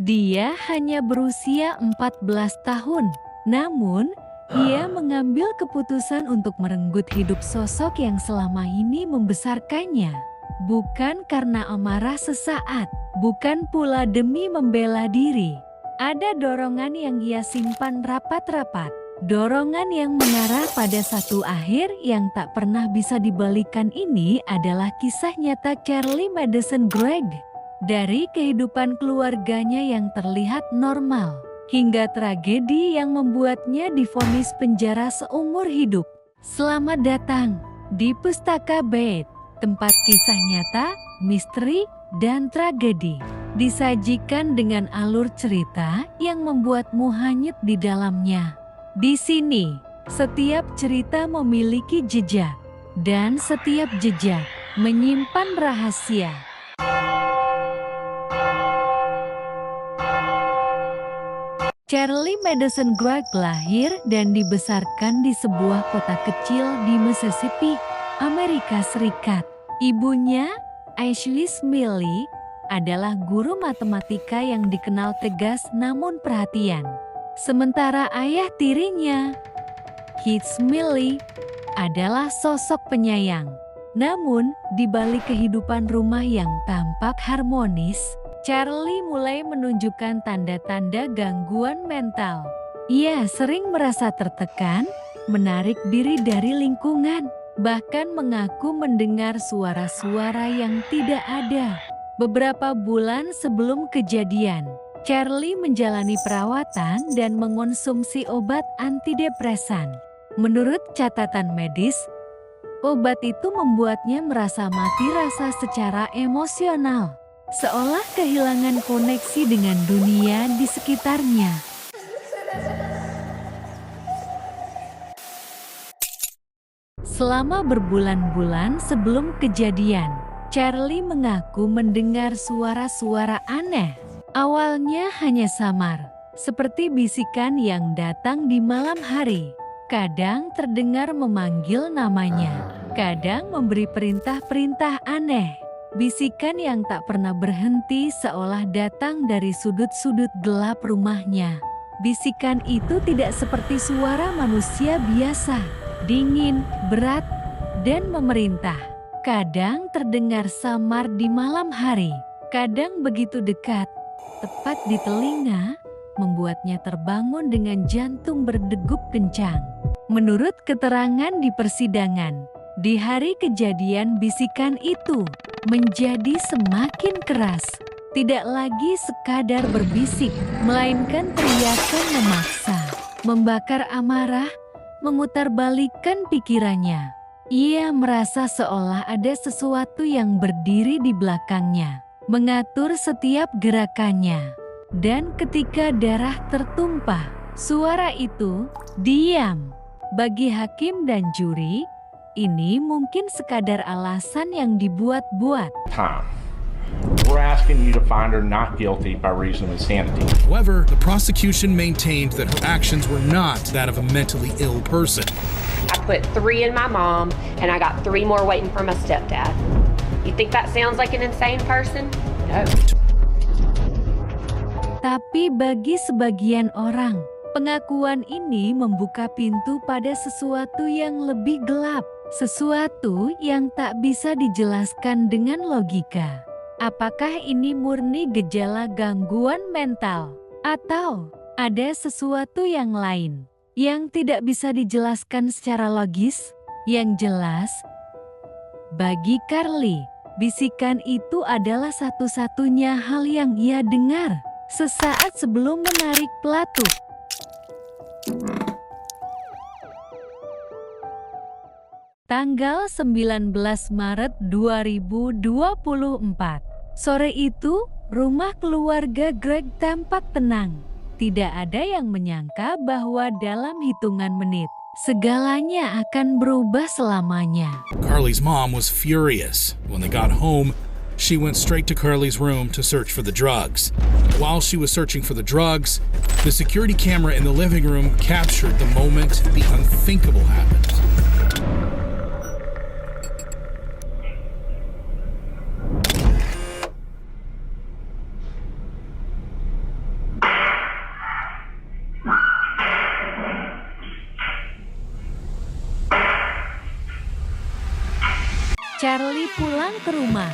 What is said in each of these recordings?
Dia hanya berusia 14 tahun, namun ia mengambil keputusan untuk merenggut hidup sosok yang selama ini membesarkannya. Bukan karena amarah sesaat, bukan pula demi membela diri. Ada dorongan yang ia simpan rapat-rapat. Dorongan yang mengarah pada satu akhir yang tak pernah bisa dibalikan. Ini adalah kisah nyata Charlie Madison Gregg. Dari kehidupan keluarganya yang terlihat normal, hingga tragedi yang membuatnya divonis penjara seumur hidup. Selamat datang di Pustaka Bait, tempat kisah nyata, misteri, dan tragedi. Disajikan dengan alur cerita yang membuatmu hanyut di dalamnya. Di sini, setiap cerita memiliki jejak, dan setiap jejak menyimpan rahasia. Charlie Madison Gregg lahir dan dibesarkan di sebuah kota kecil di Mississippi, Amerika Serikat. Ibunya, Ashley Smiley, adalah guru matematika yang dikenal tegas namun perhatian. Sementara ayah tirinya, Keith Smiley, adalah sosok penyayang. Namun, di balik kehidupan rumah yang tampak harmonis, Charlie mulai menunjukkan tanda-tanda gangguan mental. Ia sering merasa tertekan, menarik diri dari lingkungan, bahkan mengaku mendengar suara-suara yang tidak ada. Beberapa bulan sebelum kejadian, Charlie menjalani perawatan dan mengonsumsi obat antidepresan. Menurut catatan medis, obat itu membuatnya merasa mati rasa secara emosional, seolah kehilangan koneksi dengan dunia di sekitarnya. Selama berbulan-bulan sebelum kejadian, Charlie mengaku mendengar suara-suara aneh. Awalnya hanya samar, seperti bisikan yang datang di malam hari. Kadang terdengar memanggil namanya, kadang memberi perintah-perintah aneh. Bisikan yang tak pernah berhenti seolah datang dari sudut-sudut gelap rumahnya. Bisikan itu tidak seperti suara manusia biasa, dingin, berat, dan memerintah. Kadang terdengar samar di malam hari, kadang begitu dekat, tepat di telinga, membuatnya terbangun dengan jantung berdegup kencang. Menurut keterangan di persidangan, di hari kejadian bisikan itu menjadi semakin keras. Tidak lagi sekadar berbisik, melainkan teriakan memaksa, membakar amarah, memutarbalikkan pikirannya. Ia merasa seolah ada sesuatu yang berdiri di belakangnya, mengatur setiap gerakannya. Dan ketika darah tertumpah, suara itu diam. Bagi hakim dan juri, ini mungkin sekadar alasan yang dibuat-buat. Time. We're asking you to find her not guilty by reason of insanity. However, the prosecution maintained that her actions were not that of a mentally ill person. I put 3 in my mom, and I got 3 more waiting for my stepdad. You think that sounds like an insane person? No. Tapi bagi sebagian orang, pengakuan ini membuka pintu pada sesuatu yang lebih gelap, sesuatu yang tak bisa dijelaskan dengan logika. Apakah ini murni gejala gangguan mental, atau ada sesuatu yang lain yang tidak bisa dijelaskan secara logis? Yang jelas, bagi Carly, bisikan itu adalah satu-satunya hal yang ia dengar sesaat sebelum menarik pelatuk. Tanggal 19 Maret 2024. Sore itu, rumah keluarga Gregg tampak tenang. Tidak ada yang menyangka bahwa dalam hitungan menit, segalanya akan berubah selamanya. Carly's mom was furious. When they got home, she went straight to Carly's room to search for the drugs. While she was searching for the drugs, the security camera in the living room captured the moment the unthinkable happened. Charlie pulang ke rumah.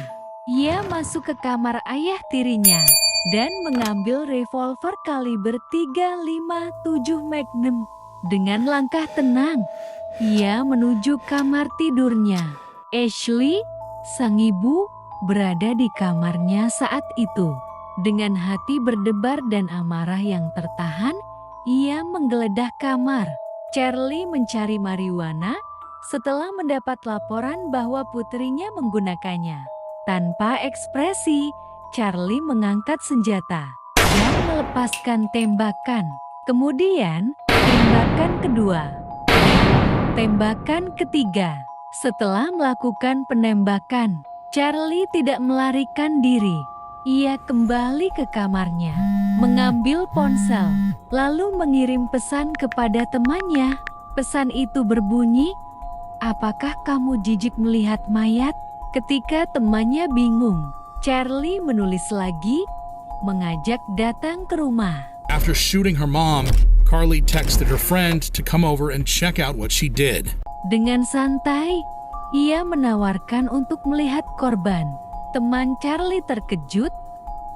Ia masuk ke kamar ayah tirinya dan mengambil revolver kaliber 357 Magnum. Dengan langkah tenang, ia menuju kamar tidurnya. Ashley, sang ibu, berada di kamarnya saat itu. Dengan hati berdebar dan amarah yang tertahan, ia menggeledah kamar. Charlie mencari marijuana setelah mendapat laporan bahwa putrinya menggunakannya. Tanpa ekspresi, Charlie mengangkat senjata dan melepaskan tembakan. Kemudian, tembakan kedua, tembakan ketiga. Setelah melakukan penembakan, Charlie tidak melarikan diri. Ia kembali ke kamarnya, mengambil ponsel, lalu mengirim pesan kepada temannya. Pesan itu berbunyi, "Apakah kamu jijik melihat mayat?" Ketika temannya bingung, Charlie menulis lagi, mengajak datang ke rumah. After shooting her mom, Carly texted her friend to come over and check out what she did. Dengan santai, ia menawarkan untuk melihat korban. Teman Charlie terkejut,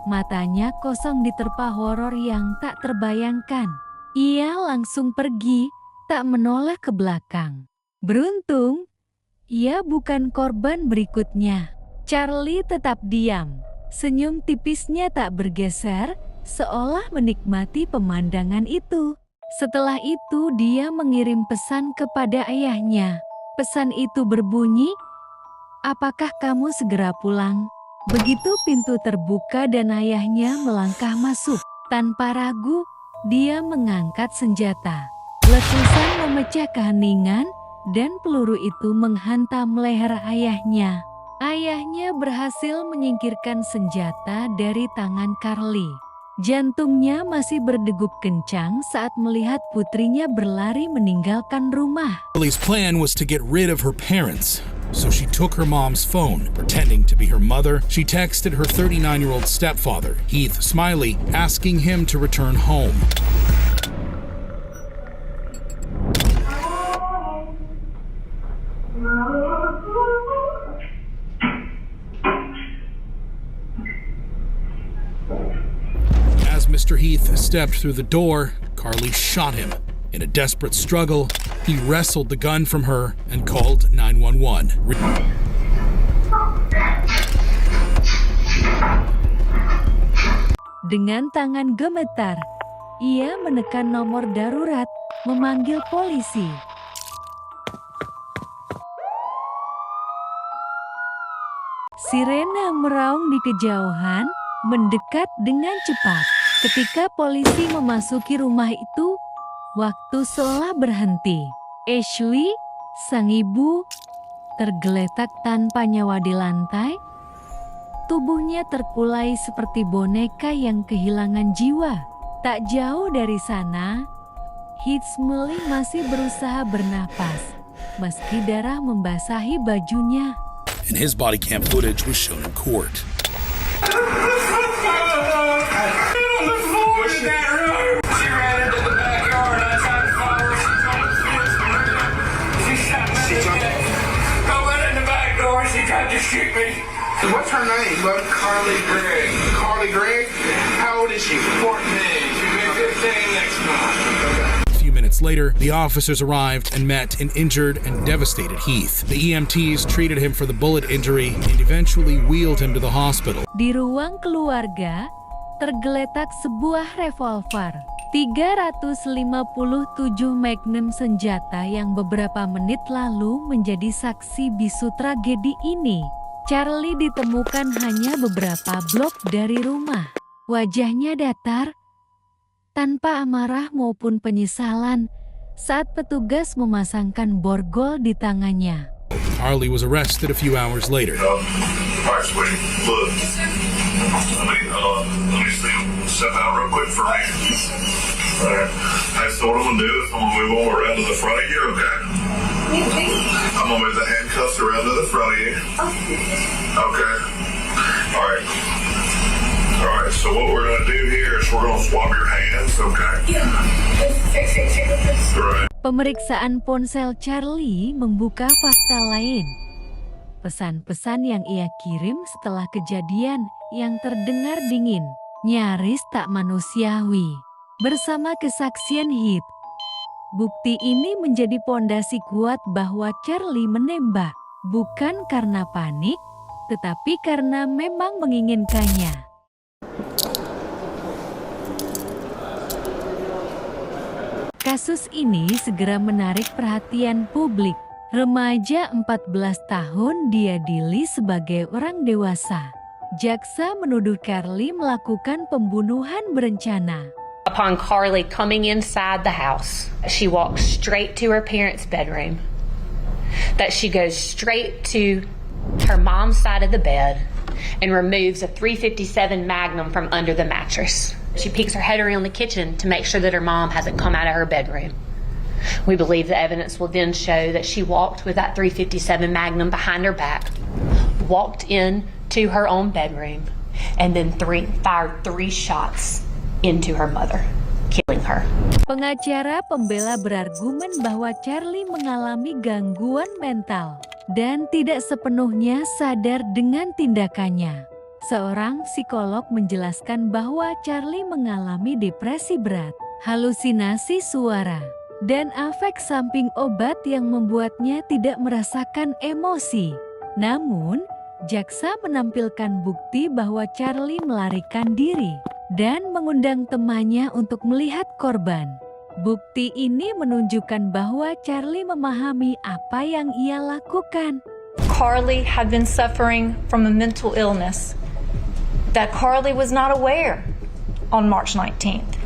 matanya kosong diterpa horor yang tak terbayangkan. Ia langsung pergi, tak menoleh ke belakang. Beruntung, ia bukan korban berikutnya. Charlie tetap diam. Senyum tipisnya tak bergeser, seolah menikmati pemandangan itu. Setelah itu dia mengirim pesan kepada ayahnya. Pesan itu berbunyi, "Apakah kamu segera pulang?" Begitu pintu terbuka dan ayahnya melangkah masuk. Tanpa ragu, dia mengangkat senjata. Letusan memecah keheningan dan peluru itu menghantam leher ayahnya. Ayahnya berhasil menyingkirkan senjata dari tangan Carly. Jantungnya masih berdegup kencang saat melihat putrinya berlari meninggalkan rumah. Carly's plan was to get rid of her parents. So she took her mom's phone. Pretending to be her mother, she texted her 39-year-old stepfather, Heath Smiley, asking him to return home. As Mr. Heath stepped through the door, Carly shot him. In a desperate struggle, he wrestled the gun from her and called 911. Dengan tangan gemetar, ia menekan nomor darurat, memanggil polisi. Sirena meraung di kejauhan, mendekat dengan cepat. Ketika polisi memasuki rumah itu, waktu seolah berhenti. Ashley, sang ibu, tergeletak tanpa nyawa di lantai. Tubuhnya terkulai seperti boneka yang kehilangan jiwa. Tak jauh dari sana, Heath Smiley masih berusaha bernapas, meski darah membasahi bajunya. And his body cam footage was shown in court. Shoot me. What's her name? Carly Gregg. Carly Gregg? How old is she? 14. She'll be 15 next month. A few minutes later, the officers arrived and met an injured and devastated Heath. The EMTs treated him for the bullet injury and eventually wheeled him to the hospital. Di ruang keluarga, tergeletak sebuah revolver. 357 Magnum senjata yang beberapa menit lalu menjadi saksi bisu tragedi ini. Charlie ditemukan hanya beberapa blok dari rumah. Wajahnya datar, tanpa amarah maupun penyesalan saat petugas memasangkan borgol di tangannya. Carly was arrested a few hours later. Alright, sweetie. Look. Let me see him step out real quick for me. Alright. Hey, so what I'm gonna do is I'm gonna move on around to the front of you, okay? I'm gonna move the handcuffs around to the front of you. Okay. Alright. Alright, so what we're gonna do here is we're gonna swab your hands, okay? Right. Pemeriksaan ponsel Charlie membuka fakta lain. pesan-pesan yang ia kirim setelah kejadian yang terdengar dingin, nyaris tak manusiawi. Bersama kesaksian Heath, bukti ini menjadi pondasi kuat bahwa Charlie menembak, bukan karena panik, tetapi karena memang menginginkannya. Kasus ini segera menarik perhatian publik. Remaja 14 tahun diadili sebagai orang dewasa. Jaksa menuduh Carly melakukan pembunuhan berencana. Upon Carly coming inside the house, she walks straight to her parents' bedroom. That she goes straight to her mom's side of the bed and removes a .357 Magnum from under the mattress. She peeks her head around the kitchen to make sure that her mom hasn't come out of her bedroom. We believe the evidence will then show that she walked with that .357 Magnum behind her back, walked in to her own bedroom, and then fired 3 shots into her mother, killing her. Pengacara pembela berargumen bahwa Charlie mengalami gangguan mental dan tidak sepenuhnya sadar dengan tindakannya. Seorang psikolog menjelaskan bahwa Charlie mengalami depresi berat, halusinasi suara, dan efek samping obat yang membuatnya tidak merasakan emosi. Namun, jaksa menampilkan bukti bahwa Charlie melarikan diri dan mengundang temannya untuk melihat korban. Bukti ini menunjukkan bahwa Charlie memahami apa yang ia lakukan. Carly had been suffering from a mental illness that Carly was not aware on March 19th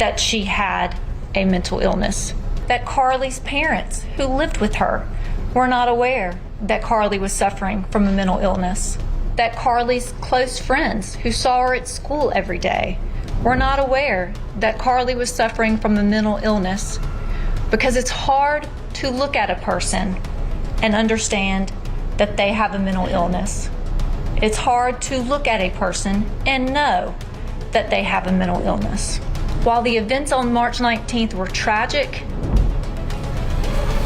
that she had a mental illness, that Carly's parents who lived with her were not aware that Carly was suffering from a mental illness, that Carly's close friends who saw her at school every day were not aware that Carly was suffering from a mental illness, because it's hard to look at a person and understand that they have a mental illness. It's hard to look at a person and know that they have a mental illness. While the events on March 19th were tragic,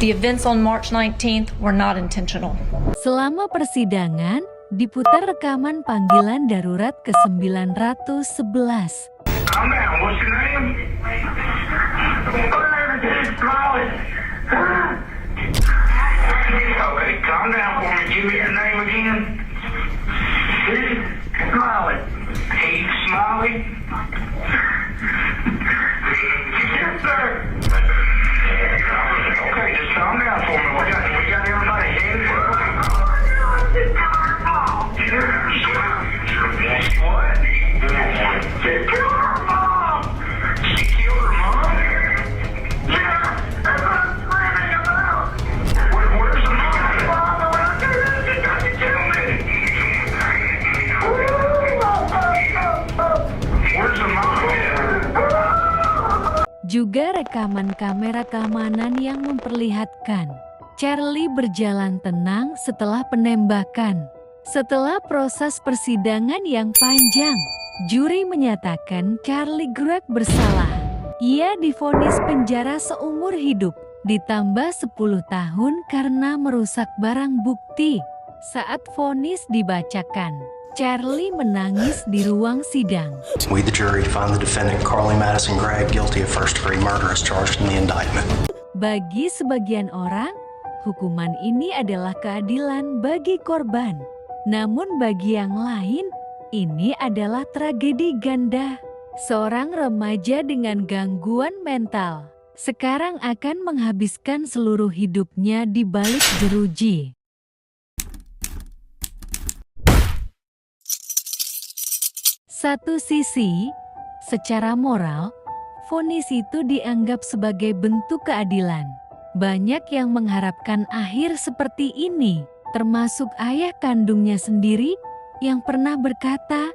the events on March 19th were not intentional. Selama persidangan, diputar rekaman panggilan darurat ke-911. Calm down. What's your name? Okay, calm down for me. Give me your name again. Smiley. Heath Smiley. Yes, sir. Okay, just calm down for me. We got everybody headed. What? She killed her mom. She killed her mom? Yeah, that's what I'm screaming about. Where's the mom? You got to tell me. Where's the mom? Juga rekaman kamera keamanan yang memperlihatkan Charlie berjalan tenang setelah penembakan. Setelah proses persidangan yang panjang, juri menyatakan Charlie Gregg bersalah. Ia divonis penjara seumur hidup, ditambah 10 tahun karena merusak barang bukti. Saat vonis dibacakan, Charlie menangis di ruang sidang. We, the jury, find the defendant Carly Madison Gregg guilty of first-degree murder as charged in the indictment. Bagi sebagian orang, hukuman ini adalah keadilan bagi korban. Namun bagi yang lain, ini adalah tragedi ganda. Seorang remaja dengan gangguan mental sekarang akan menghabiskan seluruh hidupnya di balik jeruji. Satu sisi, secara moral, vonis itu dianggap sebagai bentuk keadilan. Banyak yang mengharapkan akhir seperti ini, termasuk ayah kandungnya sendiri yang pernah berkata,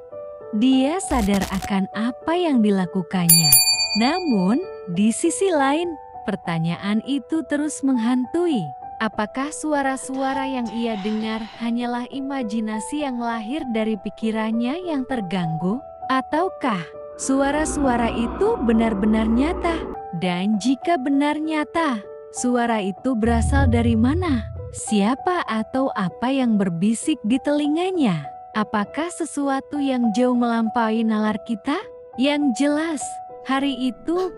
dia sadar akan apa yang dilakukannya. Namun, di sisi lain, pertanyaan itu terus menghantui. Apakah suara-suara yang ia dengar hanyalah imajinasi yang lahir dari pikirannya yang terganggu? Ataukah suara-suara itu benar-benar nyata? Dan jika benar nyata, suara itu berasal dari mana? Siapa atau apa yang berbisik di telinganya? Apakah sesuatu yang jauh melampaui nalar kita? Yang jelas, hari itu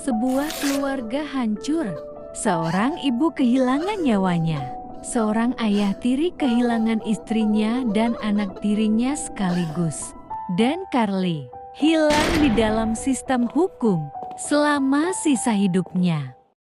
sebuah keluarga hancur. Seorang ibu kehilangan nyawanya. Seorang ayah tiri kehilangan istrinya dan anak tirinya sekaligus. Dan Carly hilang di dalam sistem hukum selama sisa hidupnya.